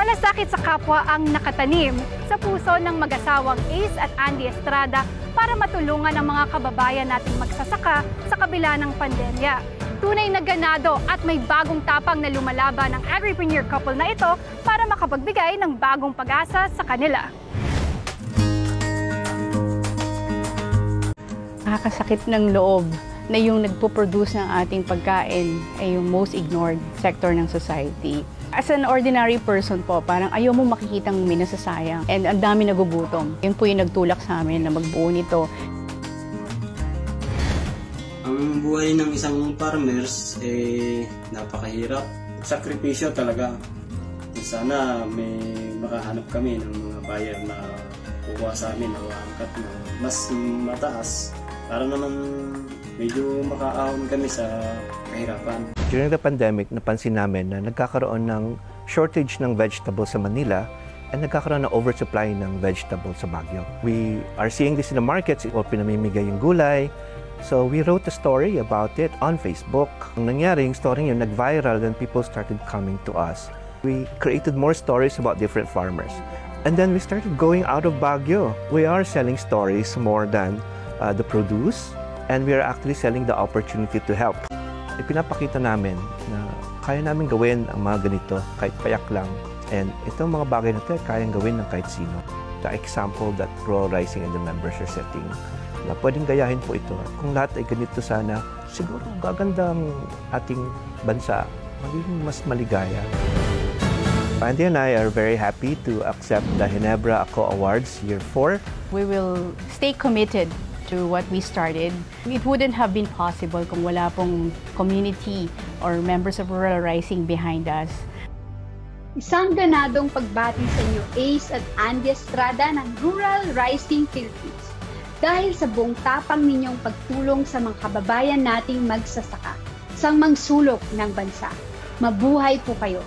Malasakit sa kapwa ang nakatanim sa puso ng mag-asawang Ace at Andy Estrada para matulungan ang mga kababayan nating magsasaka sa kabila ng pandemya. Tunay na ganado at may bagong tapang na lumalaban ang agripreneur couple na ito para makapagbigay ng bagong pag-asa sa kanila. Nakakasakit ng loob na yung nagpo-produce ng ating pagkain ay yung most ignored sector ng society. As an ordinary person po, parang ayaw mo makikitang may nasasayang and ang dami nagugutom. Yun po yung nagtulak sa amin na magbuo nito. Ang buhay ng isang farmers napakahirap. Sakripisyo talaga. Sana may makahanap kami ng mga buyer na kukuha sa amin o angkat na mas mataas para naman medyo makaahon kami sa kahirapan. During the pandemic, napansin namin na nagkakaroon ng shortage ng vegetables sa Manila at nagkakaroon ng oversupply ng vegetables sa Baguio. We are seeing this in the markets, o pinamimigay yung gulay. So we wrote a story about it on Facebook. Ang nangyari, yung story yun nag-viral and people started coming to us. We created more stories about different farmers. And then we started going out of Baguio. We are selling stories more than the produce, and we are actually selling the opportunity to help. Ipinapakita namin na kaya namin gawin ang mga ganito kahit payak lang. And itong mga bagay na ito, kayang gawin ng kahit sino. The example that Rural Rising and the members are setting, na pwedeng gayahin po ito. Kung lahat ay ganito sana, siguro gaganda ang ating bansa, magiging mas maligaya. Andy and I are very happy to accept the Ginebra Ako Awards Year 4. We will stay committed to what we started. It wouldn't have been possible kung wala pong community or members of Rural Rising behind us. Isang ganadong pagbati sa inyo, Ace at Andy Estrada ng Rural Rising Philippines. Dahil sa buong tapang ninyong pagtulong sa mga kababayan nating magsasaka, sa mangsulok ng bansa. Mabuhay po kayo!